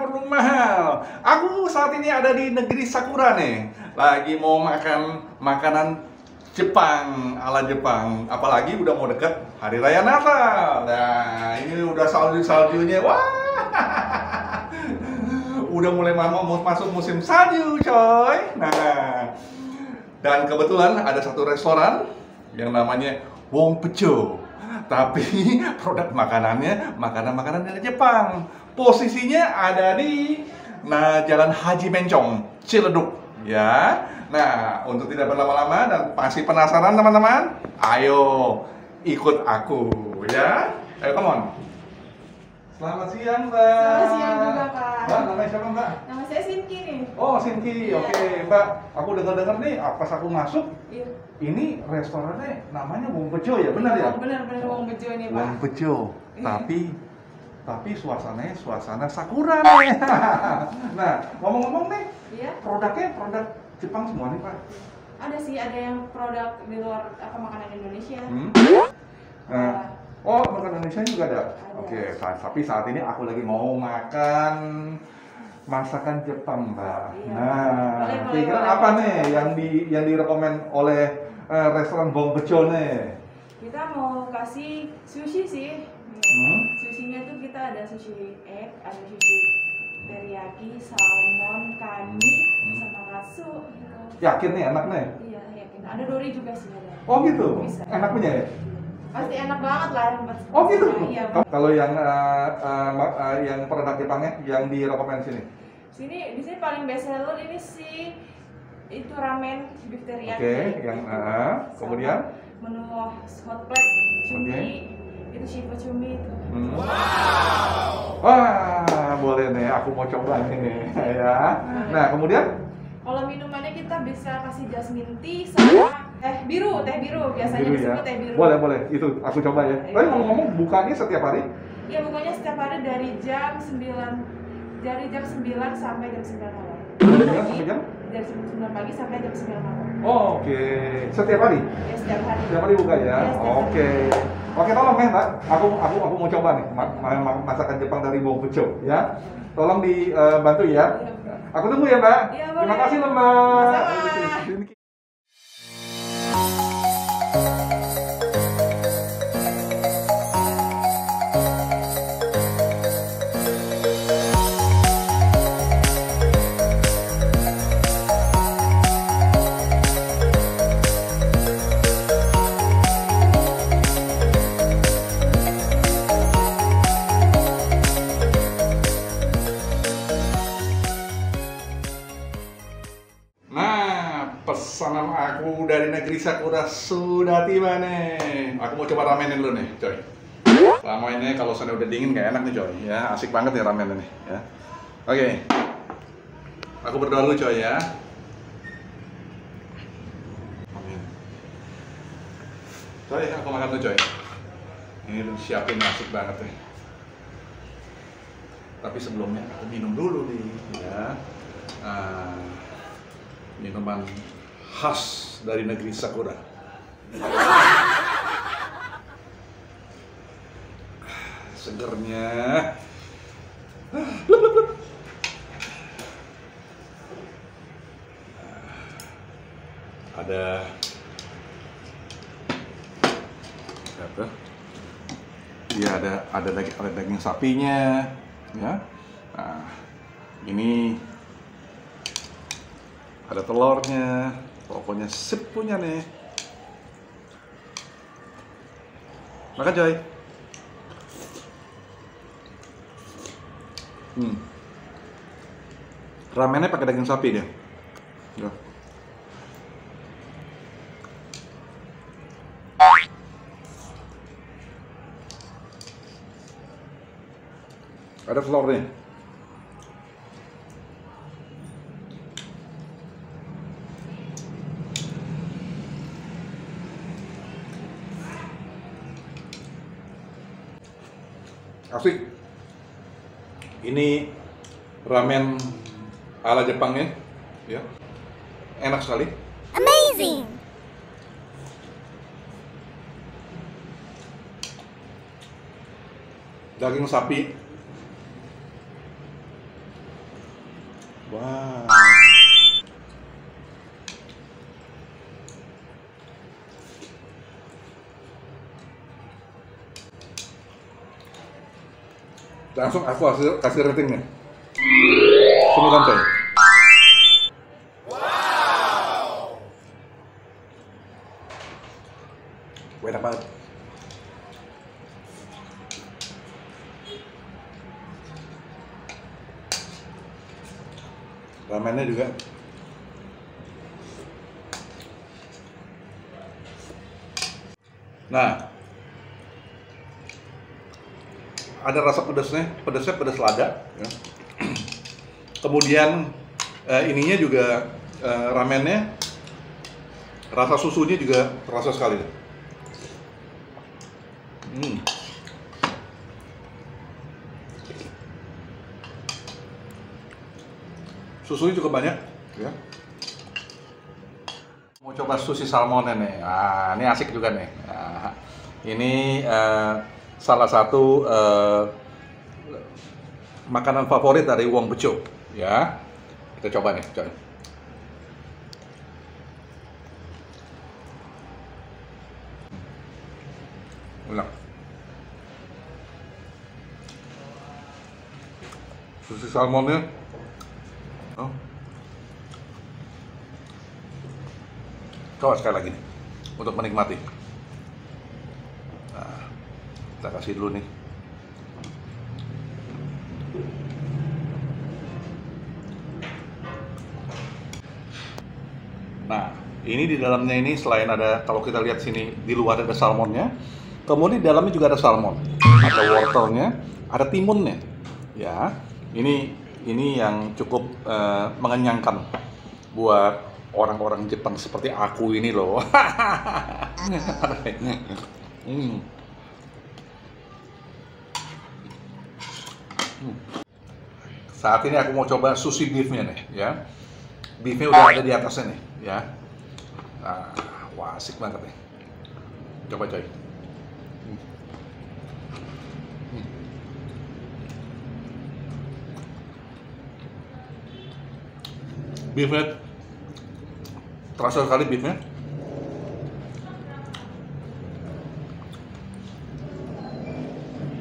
burung mahal. Aku saat ini ada di negeri Sakura nih. Lagi mau makan makanan Jepang, ala Jepang. Apalagi udah mau deket Hari Raya Natal. Nah, ini udah salju-saljunya. Wah. Udah mulai mau masuk musim salju, coy. Nah, dan kebetulan ada satu restoran yang namanya Wong Pejo. Tapi produk makanannya makanan-makanan dari Jepang. Posisinya ada di Jalan Haji Mencong, Ciledug, ya. Nah, untuk tidak berlama-lama dan pasti penasaran teman-teman, ayo ikut aku, ya. Ayo, come on. Selamat siang, Mbak. Selamat siang juga, Pak. Mbak, namanya siapa, Mbak? Nama saya Sinki nih. Oh, Sinki. Iya. Oke, Mbak. Aku dengar-dengar nih, pas aku masuk, Iya. ini restorannya namanya Wong Bejo ya, benar ya? Benar-benar Wong Bejo nih, Pak. Wong Bejo. Iya. Tapi suasananya suasana Sakura nih. Nah, ngomong-ngomong nih, Iya. produknya produk Jepang semua nih, Pak. Ada sih, ada yang produk di luar makanan Indonesia. Nah, oh, makanan Indonesia juga ada. Ada. Oke, tapi saat ini aku lagi mau makan masakan Jepang, Mbak. Iya. Nah, Boleh, kira-kira boleh. apa nih yang direkomend oleh restoran Wong Bejo nih? Kita mau kasih sushi sih. Sushinya tuh kita ada sushi egg, ada sushi teriyaki, salmon, kani, sama katsu gitu. Yakin nih enak nih? Iya, yakin. Ada dori juga sih ada. Oh gitu? Bisa. Enak punya ya? Pasti enak banget lah. Oh gitu? Iya. Kalau yang produk Jepangnya yang direkomend sini? Di sini paling best seller ini sih itu ramen beef teriyaki. Oke, yang Sama kemudian? menu hot plate cumi, Oke. itu shifu cumi itu. Wah, boleh nih, aku mau coba nih ya. Nah, kemudian? Kalau minumannya kita bisa kasih jasmine tea sama teh biru biasanya Biru disebut teh biru. Boleh, itu aku coba ya. Iya. Tapi ngomong-ngomong, bukanya setiap hari? Iya, bukannya setiap hari dari jam 9 sampai jam 9 malam. Dari jam sampai jam? Dari jam 9 pagi sampai jam 9 malam. Oh, oke. Setiap hari? Ya, setiap hari. Setiap hari buka ya? Iya, setiap hari. Oke. Oke, tolong ya, Mbak. Aku mau coba nih masakan Jepang dari Wong Bejo ya. Tolong dibantu ya. Iya. Aku tunggu ya, Mbak. Iya, Terima boleh. kasih loh, Mbak. Sama-sama. Nah, pesanan aku dari negeri Sakura sudah tiba nih. Aku mau coba ramenin dulu nih, coy. Lama ini kalau sana udah dingin gak enak nih, coy. Ya, asik banget nih ramen ini, ya. Oke. Aku berdoa dulu, coy, ya. Amin. Coy, aku makan dulu, coy. Ini udah siapin asik banget nih. Tapi sebelumnya aku minum dulu nih, ya. Minuman khas dari negeri Sakura. Segernya. Ada apa? Iya, ada daging sapinya, ya. Nah, ini ada telurnya, pokoknya sip punya nih. Makan, coy. Ramennya pakai daging sapi dia. Ya. Ada telurnya. Asik. Ini ramen ala Jepangnya, ya. Enak sekali. Amazing! Daging sapi Langsung aku kasih ratingnya 9 coy. Enak banget. Ramennya juga nah, ada rasa pedasnya pedas lada ya. Kemudian ininya juga ramennya, rasa susunya juga terasa sekali. Susunya cukup banyak ya. Mau coba sushi salmon nih. Nah, ini asik juga nih. Nah, ini salah satu makanan favorit dari Wong Pecel ya. Kita coba nih, coy. Enak. Sushi salmonnya coba sekali lagi nih untuk menikmati. Nah, kita kasih dulu nih. Nah, ini di dalamnya ini selain ada, kalau kita lihat sini di luar ada salmonnya, kemudian di dalamnya juga ada salmon, ada wortelnya, ada timunnya. Ya, ini yang cukup mengenyangkan buat orang-orang Jepang seperti aku ini loh. Saat ini aku mau coba sushi beefnya nih ya. Beefnya udah ada di atasnya nih ya. Nah, wah asik banget nih. Coba coy. Beefnya terasa sekali beefnya.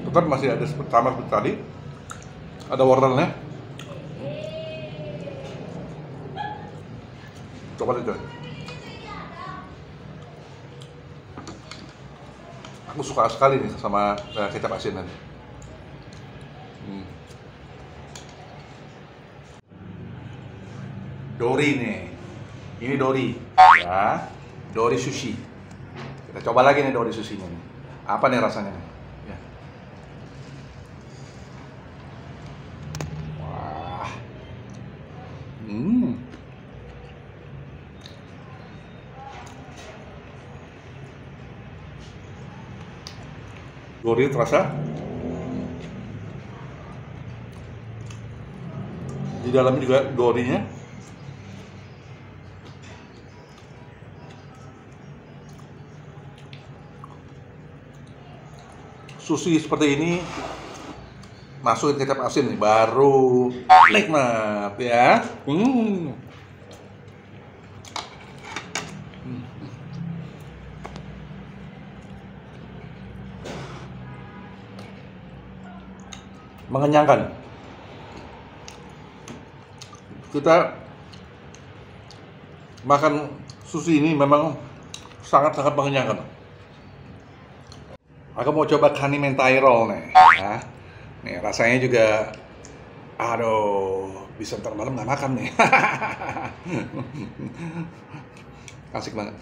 Tetap masih ada sama seperti tadi. Ada wortelnya. Coba deh. Aku suka sekali nih sama kecap asinan. Dori nih. Ini Dori, ya, Dori sushi. Kita coba lagi nih Dori sushinya nih. Apa nih rasanya nih? Ya. Wah, Dori terasa. Di dalamnya juga Dorinya. Sushi seperti ini masukin kecap asin nih baru nikmat ya. Mengenyangkan. Kita makan sushi ini memang sangat-sangat mengenyangkan. Aku mau coba kani mentai roll nih, ya. Nih rasanya juga, aduh, bisa ntar malam nggak makan nih. Asik banget.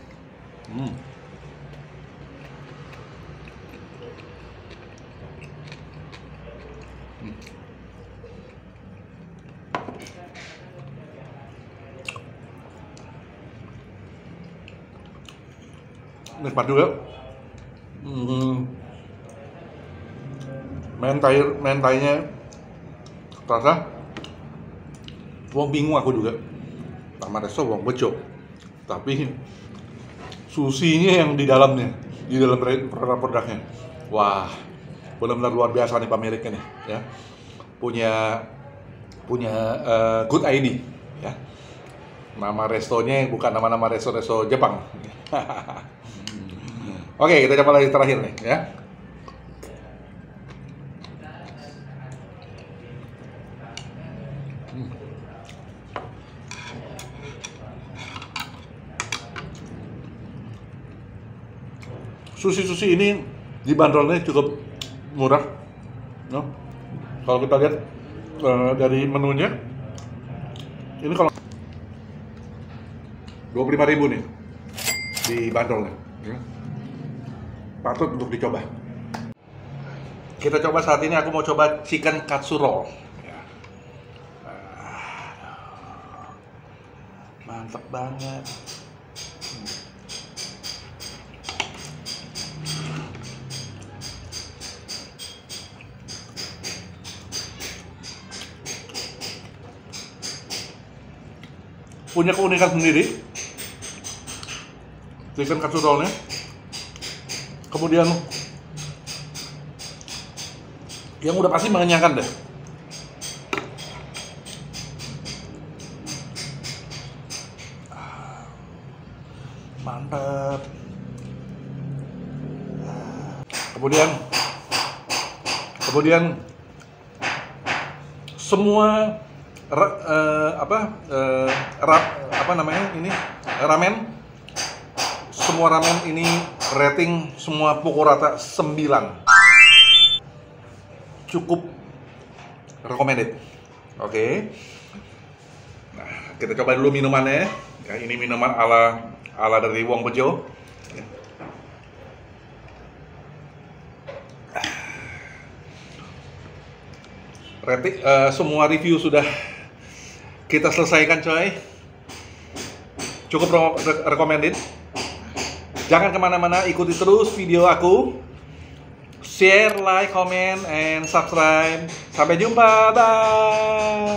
Nikmat juga. Mentainya terasa. Wong bingung aku juga. Nama resto Wong Pecel, tapi susinya yang di dalamnya, di dalam produk-produknya. Wah, benar-benar luar biasa nih pemiliknya nih, ya. Punya good ID, ya. Nama restonya bukan nama-nama resto-resto Jepang. Oke, kita coba lagi terakhir nih, ya. Sushi ini dibanderolnya cukup murah, no? Kalau kita lihat dari menunya, ini kalau 25.000 nih dibanderolnya, ya. Patut untuk dicoba. Kita coba saat ini, aku mau coba chicken katsu roll. Ya. Mantap banget. Punya keunikan sendiri chicken katsu rollnya. Kemudian yang udah pasti mengenyangkan deh. Mantap. Kemudian semua ramen, semua ramen ini rating semua pukul rata 9, cukup recommended. Oke. Nah, kita coba dulu minumannya. Ya, ini minuman ala dari Wong Bejo. Semua review sudah kita selesaikan, coy. Cukup recommended. Jangan kemana-mana, ikuti terus video aku. Share, like, comment, and subscribe. Sampai jumpa, bye.